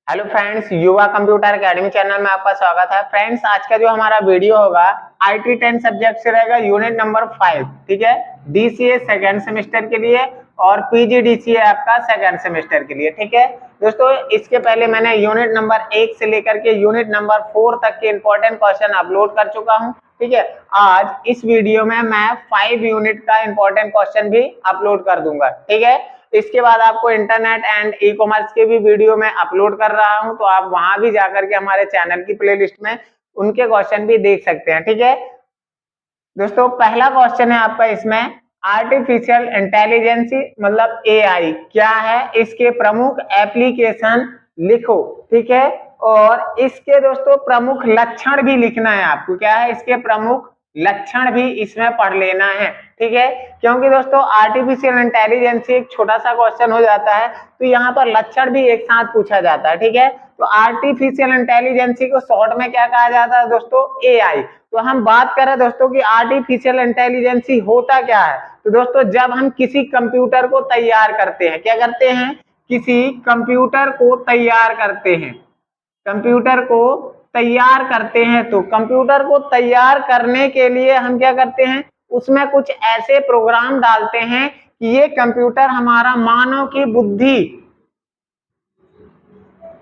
Hello friends, युवा computer academy channel में आपका स्वागत है। फ्रेंड्स, आज का जो हमारा वीडियो होगा IT 10 सब्जेक्ट से रहेगा, यूनिट नंबर 5। ठीक है, DCA सेकेंड सेमेस्टर के लिए और PGDCA आपका सेकेंड सेमेस्टर के लिए। ठीक है दोस्तों, इसके पहले मैंने यूनिट नंबर 1 से लेकर के यूनिट नंबर 4 तक के इंपॉर्टेंट क्वेश्चन अपलोड कर चुका हूँ। ठीक है, आज इस वीडियो में मैं 5 यूनिट का इंपॉर्टेंट क्वेश्चन भी अपलोड कर दूंगा। ठीक है, इसके बाद आपको इंटरनेट एंड ई कॉमर्स के भी वीडियो में अपलोड कर रहा हूं, तो आप वहां भी जाकर के हमारे चैनल की प्लेलिस्ट में उनके क्वेश्चन भी देख सकते हैं। ठीक है दोस्तों, पहला क्वेश्चन है आपका इसमें, आर्टिफिशियल इंटेलिजेंस मतलब AI क्या है, इसके प्रमुख एप्लीकेशन लिखो। ठीक है, और इसके दोस्तों प्रमुख लक्षण भी लिखना है आपको। क्या है, इसके प्रमुख लक्षण भी इसमें पढ़ लेना है। ठीक है, क्योंकि दोस्तों आर्टिफिशियल इंटेलिजेंस एक छोटा सा क्वेश्चन हो जाता है, तो यहाँ पर लक्षण भी एक साथ पूछा जाता है। ठीक है, तो आर्टिफिशियल इंटेलिजेंस को शॉर्ट में क्या कहा जाता है दोस्तों, AI। तो हम बात करें दोस्तों कि आर्टिफिशियल इंटेलिजेंस होता क्या है, तो दोस्तों जब हम किसी कंप्यूटर को तैयार करते हैं, क्या करते हैं, किसी कंप्यूटर को तैयार करते हैं, कंप्यूटर को तैयार करते हैं, तो कंप्यूटर को तैयार करने के लिए हम क्या करते हैं, उसमें कुछ ऐसे प्रोग्राम डालते हैं कि ये कंप्यूटर हमारा मानव की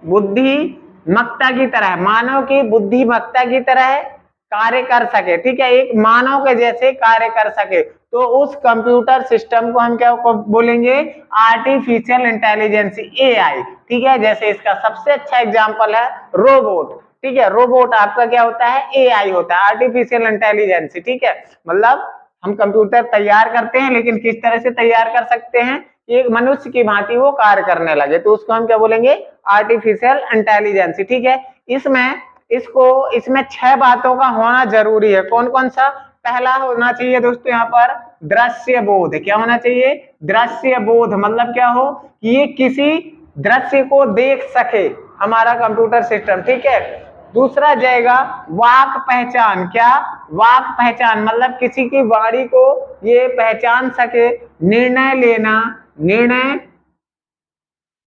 बुद्धिमत्ता की तरह, मानव की बुद्धिमत्ता की तरह कार्य कर सके। ठीक है, एक मानव के जैसे कार्य कर सके, तो उस कंप्यूटर सिस्टम को हम क्या बोलेंगे, आर्टिफिशियल इंटेलिजेंस AI। ठीक है, जैसे इसका सबसे अच्छा एग्जांपल है रोबोट। ठीक है, रोबोट आपका क्या होता है, AI होता है, आर्टिफिशियल इंटेलिजेंस। ठीक है, मतलब हम कंप्यूटर तैयार करते हैं, लेकिन किस तरह से तैयार कर सकते हैं, एक मनुष्य की भांति वो कार्य करने लगे, तो उसको हम क्या बोलेंगे, आर्टिफिशियल इंटेलिजेंस। ठीक है, इसमें 6 बातों का होना जरूरी है। कौन कौन सा, पहला होना चाहिए दोस्तों यहाँ पर दृश्य बोध। क्या होना चाहिए, दृश्य बोध, मतलब क्या हो कि ये किसी दृश्य को देख सके हमारा कंप्यूटर सिस्टम। ठीक है, दूसरा जाएगा वाक पहचान। क्या, वाक पहचान मतलब किसी की वाणी को ये पहचान सके। निर्णय लेना, निर्णय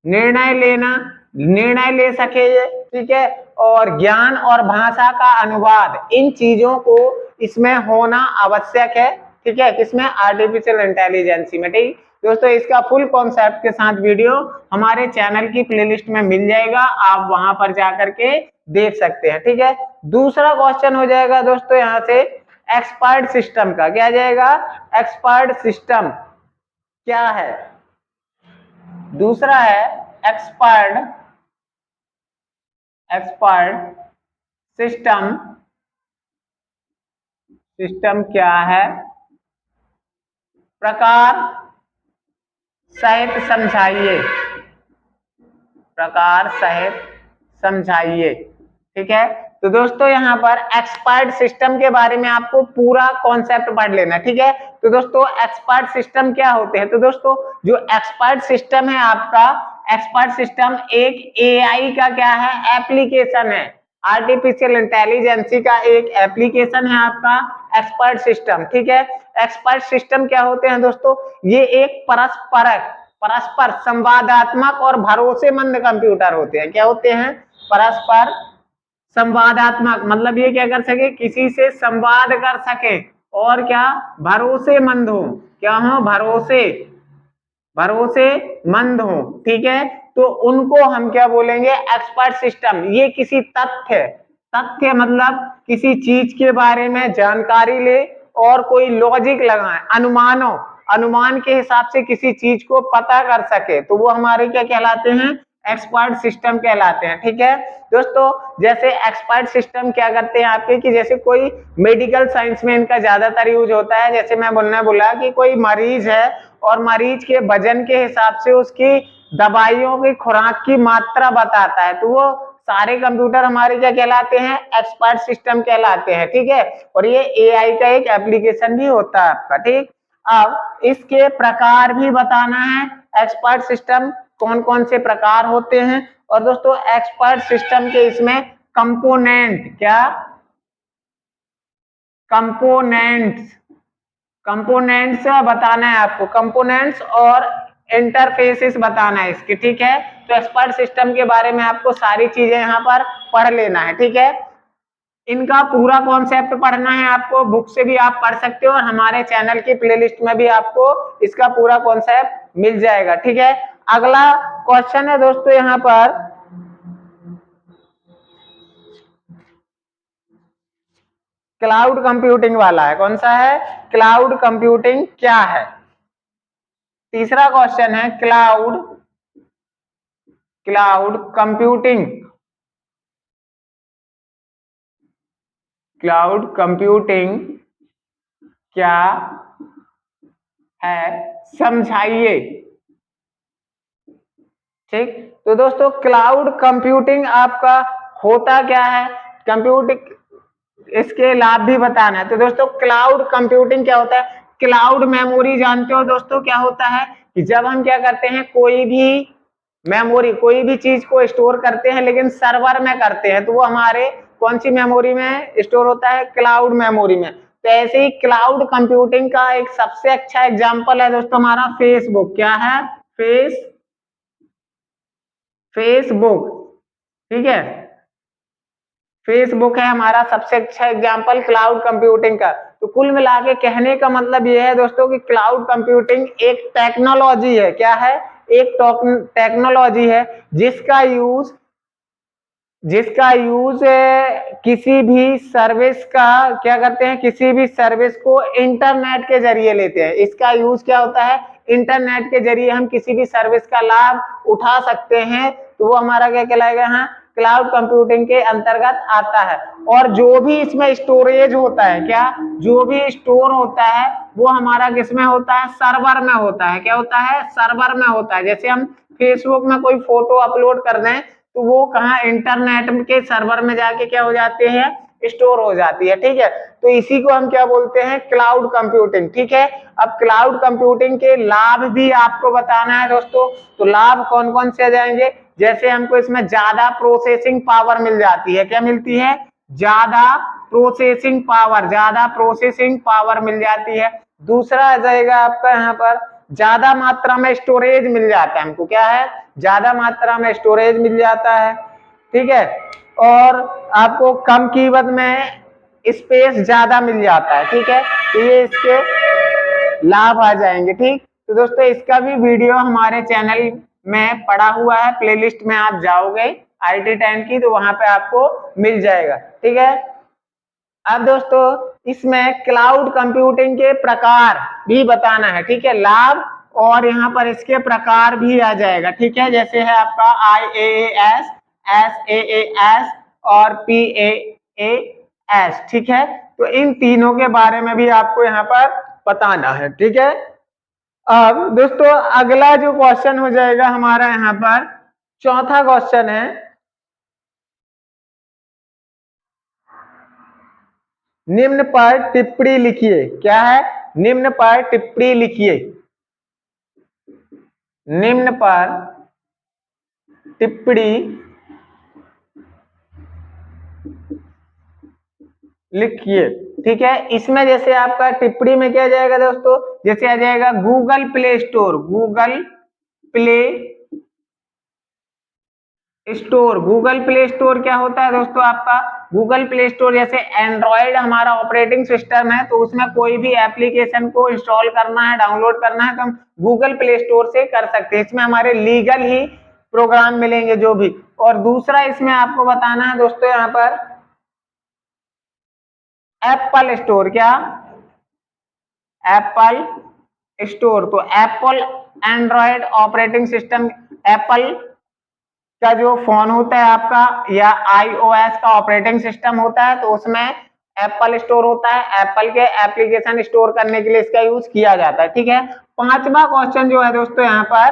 निर्णय लेना निर्णय ले सके ये। ठीक है, और ज्ञान और भाषा का अनुवाद, इन चीजों को इसमें होना आवश्यक है। ठीक है, किसमें, आर्टिफिशियल इंटेलिजेंस में। ठीक दोस्तों, इसका फुल कॉन्सेप्ट के साथ वीडियो हमारे चैनल की प्लेलिस्ट में मिल जाएगा, आप वहां पर जाकर के देख सकते हैं। ठीक है, दूसरा क्वेश्चन हो जाएगा दोस्तों यहाँ से एक्सपर्ट सिस्टम का। क्या जाएगा, एक्सपर्ट सिस्टम क्या है, दूसरा है एक्सपर्ट एक्सपर्ट सिस्टम। सिस्टम क्या है, प्रकार सहित समझाइए, प्रकार सहित समझाइए। ठीक है, तो दोस्तों यहाँ पर एक्सपर्ट सिस्टम के बारे में आपको पूरा कॉन्सेप्ट पढ़ लेना। ठीक है, तो दोस्तों एक्सपर्ट सिस्टम क्या होते हैं, तो दोस्तों जो एक्सपर्ट सिस्टम है आपका, एक्सपर्ट सिस्टम एक AI का क्या है, एप्लीकेशन है, आर्टिफिशियल इंटेलिजेंस का एक एप्लीकेशन है आपका एक्सपर्ट सिस्टम। ठीक है, एक्सपर्ट सिस्टम क्या होते हैं दोस्तों, ये एक परस्पर संवादात्मक और भरोसेमंद कंप्यूटर होते हैं। क्या होते हैं, परस्पर संवादात्मक, मतलब ये क्या कर सके, किसी से संवाद कर सके, और क्या, भरोसेमंद हो, क्या हो, भरोसेमंद हो। ठीक है, तो उनको हम क्या बोलेंगे, एक्सपर्ट सिस्टम। ये किसी तथ्य मतलब किसी चीज के बारे में जानकारी ले और कोई लॉजिक लगाए, अनुमान के हिसाब से किसी चीज को पता कर सके, तो वो हमारे क्या कहलाते हैं, एक्सपर्ट सिस्टम कहलाते हैं। ठीक है दोस्तों, जैसे एक्सपर्ट सिस्टम क्या करते हैं आपके, कि जैसे कोई मेडिकल साइंस में इनका ज्यादातर यूज होता है। जैसे मैं बोला कि कोई मरीज है और मरीज के वजन के हिसाब से उसकी दवाइयों की खुराक की मात्रा बताता है, तो वो सारे कंप्यूटर हमारे क्या कहलाते हैं, एक्सपर्ट सिस्टम कहलाते हैं। ठीक है, और ये AI का एक एप्लीकेशन भी होता है आपका। ठीक, अब इसके प्रकार भी बताना है, एक्सपर्ट सिस्टम कौन कौन से प्रकार होते हैं। और दोस्तों एक्सपर्ट सिस्टम के इसमें कंपोनेंट, क्या, कंपोनेंट्स बताना है आपको, कंपोनेंट्स और इंटरफेसेस बताना है इसकी, ठीक है। तो एक्सपर्ट सिस्टम के बारे में आपको सारी चीजें यहाँ पर पढ़ लेना है, ठीक है। इनका पूरा कॉन्सेप्ट पढ़ना है आपको, बुक से भी आप पढ़ सकते हो और हमारे चैनल की प्लेलिस्ट में भी आपको इसका पूरा कॉन्सेप्ट मिल जाएगा, ठीक है। अगला क्वेश्चन है दोस्तों यहाँ पर, क्लाउड कंप्यूटिंग वाला है। कौन सा है? क्लाउड कंप्यूटिंग क्या है। तीसरा क्वेश्चन है क्लाउड कंप्यूटिंग, क्लाउड कंप्यूटिंग क्या है, समझाइए। ठीक, तो दोस्तों क्लाउड कंप्यूटिंग आपका होता क्या है, कंप्यूटिंग इसके लाभ भी बताना है। तो दोस्तों क्लाउड कंप्यूटिंग क्या होता है? क्लाउड मेमोरी जानते हो दोस्तों क्या होता है कि जब हम क्या करते हैं, कोई भी मेमोरी, कोई भी चीज को स्टोर करते हैं लेकिन सर्वर में करते हैं, तो वो हमारे कौन सी मेमोरी में स्टोर होता है? क्लाउड मेमोरी में। तो ऐसे ही क्लाउड कंप्यूटिंग का एक सबसे अच्छा एग्जांपल है दोस्तों हमारा फेसबुक। क्या है? फेसबुक, ठीक है। फेसबुक है हमारा सबसे अच्छा एग्जांपल क्लाउड कंप्यूटिंग का। तो कुल मिला के कहने का मतलब यह है दोस्तों कि क्लाउड कंप्यूटिंग एक टेक्नोलॉजी है। क्या है? एक टेक्नोलॉजी है जिसका यूज किसी भी सर्विस का क्या करते हैं, किसी भी सर्विस को इंटरनेट के जरिए लेते हैं। इसका यूज क्या होता है? इंटरनेट के जरिए हम किसी भी सर्विस का लाभ उठा सकते हैं, तो वो हमारा क्या कहलाएगा? हाँ, क्लाउड कंप्यूटिंग के अंतर्गत आता है। और जो भी इसमें स्टोरेज होता है, क्या जो भी स्टोर होता है वो हमारा किसमें होता है? सर्वर में होता है। क्या होता है? सर्वर में होता है। जैसे हम फेसबुक में कोई फोटो अपलोड कर दें तो वो कहाँ? इंटरनेट के सर्वर में जाके क्या हो जाते हैं? स्टोर हो जाती है, ठीक है। तो इसी को हम क्या बोलते हैं? क्लाउड कंप्यूटिंग, ठीक है। अब क्लाउड कंप्यूटिंग के लाभ भी आपको बताना है दोस्तों। तो लाभ कौन कौन से आ जाएंगे? जैसे हमको इसमें ज्यादा प्रोसेसिंग पावर मिल जाती है। क्या मिलती है? ज्यादा प्रोसेसिंग पावर मिल जाती है। दूसरा आ जाएगा आपका यहाँ पर ज्यादा मात्रा में स्टोरेज मिल जाता है हमको। क्या है? ज्यादा मात्रा में स्टोरेज मिल जाता है, ठीक है। और आपको कम कीमत में स्पेस ज्यादा मिल जाता है, ठीक है। तो ये इसके लाभ आ जाएंगे, ठीक। तो दोस्तों इसका भी वीडियो हमारे चैनल में पड़ा हुआ है, प्लेलिस्ट में आप जाओगे IT10 की, तो वहां पे आपको मिल जाएगा, ठीक है। अब दोस्तों इसमें क्लाउड कंप्यूटिंग के प्रकार भी बताना है, ठीक है। लाभ और यहाँ पर इसके प्रकार भी आ जाएगा, ठीक है। जैसे है आपका IaaS, SaaS और PaaS, ठीक है। तो इन तीनों के बारे में भी आपको यहाँ पर बताना है, ठीक है। अब दोस्तों अगला जो क्वेश्चन हो जाएगा हमारा यहाँ पर, चौथा क्वेश्चन है, निम्न पर टिप्पणी लिखिए। क्या है? निम्न पर टिप्पणी लिखिए। निम्न पर टिप्पणी लिखिए, ठीक है। इसमें जैसे आपका टिप्पणी में क्या जाएगा दोस्तों? जैसे आ जाएगा Google play store. Google play store क्या होता है दोस्तों आपका? गूगल प्ले स्टोर जैसे एंड्रॉयड हमारा ऑपरेटिंग सिस्टम है, तो उसमें कोई भी एप्लीकेशन को इंस्टॉल करना है, डाउनलोड करना है, तो हम गूगल प्ले स्टोर से कर सकते हैं। इसमें हमारे लीगल ही प्रोग्राम मिलेंगे जो भी। और दूसरा इसमें आपको बताना है दोस्तों यहाँ पर एप्पल स्टोर। क्या? Apple store. तो Apple Android operating system, Apple का जो फोन होता है आपका या iOS का ऑपरेटिंग सिस्टम होता है, तो उसमें एप्पल स्टोर होता है। एप्पल के एप्लीकेशन स्टोर करने के लिए इसका यूज किया जाता है, ठीक है। पांचवा क्वेश्चन जो है दोस्तों यहाँ पर,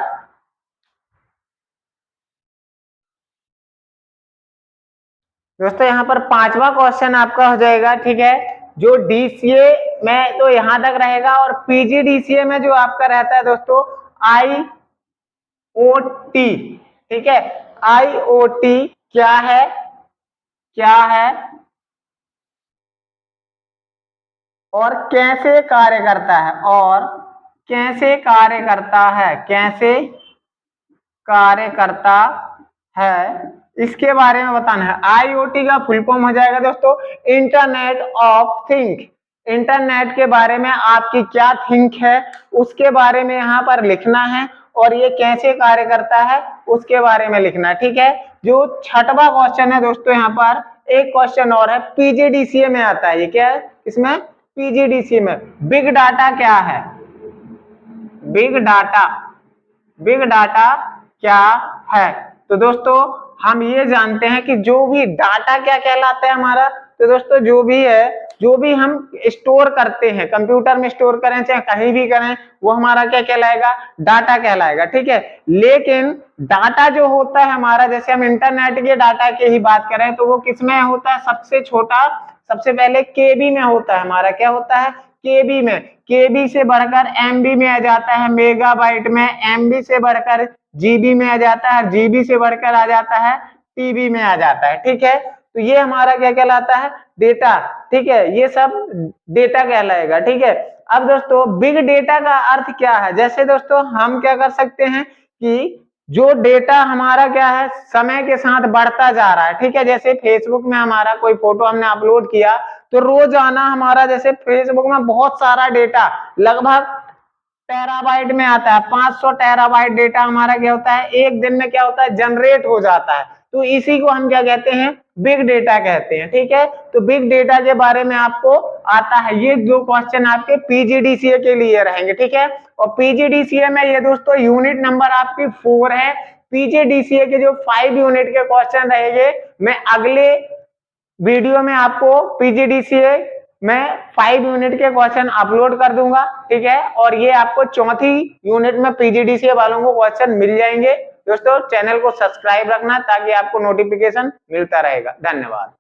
दोस्तों यहाँ पर पांचवा क्वेश्चन आपका हो जाएगा, ठीक है। जो DCA में तो यहां तक रहेगा, और PGDCA में जो आपका रहता है दोस्तों IoT, ठीक है। IoT क्या है? क्या है और कैसे कार्य करता है? और कैसे कार्य करता है, कैसे कार्य करता है, इसके बारे में बताना है। IoT का फुल फॉर्म हो जाएगा दोस्तों इंटरनेट ऑफ थिंग। इंटरनेट के बारे में आपकी क्या थिंक है उसके बारे में यहाँ पर लिखना है और ये कैसे कार्य करता है उसके बारे में लिखना है। ठीक है, जो छठवां क्वेश्चन है दोस्तों, यहाँ पर एक क्वेश्चन और है, पीजीडीसीए में आता है। ये क्या है, इसमें पीजीडीसीए में बिग डाटा क्या है, बिग डाटा, बिग डाटा क्या है। तो दोस्तों हम ये जानते हैं कि जो भी डाटा क्या कहलाता है हमारा, तो दोस्तों जो भी है, जो भी हम स्टोर करते हैं, कंप्यूटर में स्टोर करें चाहे कहीं भी करें, वो हमारा क्या कहलाएगा, डाटा कहलाएगा। ठीक है, लेकिन डाटा जो होता है हमारा, जैसे हम इंटरनेट के डाटा की ही बात करें तो वो किसमें होता है, सबसे छोटा, सबसे पहले केबी में होता है हमारा। क्या होता है, केबी में। केबी से बढ़कर एमबी में आ जाता है, मेगाबाइट में, एमबी से बढ़कर जीबी में आ जाता है, जीबी से बढ़कर आ जाता है टीबी में आ जाता है। ठीक है, तो ये हमारा क्या कहलाता है, डेटा। ठीक है, ये सब डेटा कहलाएगा। ठीक है, अब दोस्तों बिग डेटा का अर्थ क्या है, जैसे दोस्तों हम क्या कर सकते हैं कि जो डेटा हमारा क्या है समय के साथ बढ़ता जा रहा है। ठीक है, जैसे फेसबुक में हमारा कोई फोटो हमने अपलोड किया तो रोजाना हमारा जैसे फेसबुक में बहुत सारा डेटा लगभग टेराबाइट में आता है, 500 टेराबाइट डेटा हमारा क्या होता है एक दिन में क्या होता है जनरेट हो जाता है। तो इसी को हम क्या कहते हैं, बिग डेटा कहते हैं। ठीक है, तो बिग डेटा के बारे में आपको आता है। ये दो क्वेश्चन आपके पीजीडीसीए के लिए रहेंगे। ठीक है, और पीजीडीसीए में ये दोस्तों यूनिट नंबर आपकी 4 है। पीजीडीसीए के जो 5 यूनिट के क्वेश्चन रहेंगे मैं अगले वीडियो में आपको पीजीडीसीए मैं 5 यूनिट के क्वेश्चन अपलोड कर दूंगा। ठीक है, और ये आपको चौथी यूनिट में पीजीडीसीए वालों को क्वेश्चन मिल जाएंगे। दोस्तों चैनल को सब्सक्राइब रखना ताकि आपको नोटिफिकेशन मिलता रहेगा। धन्यवाद।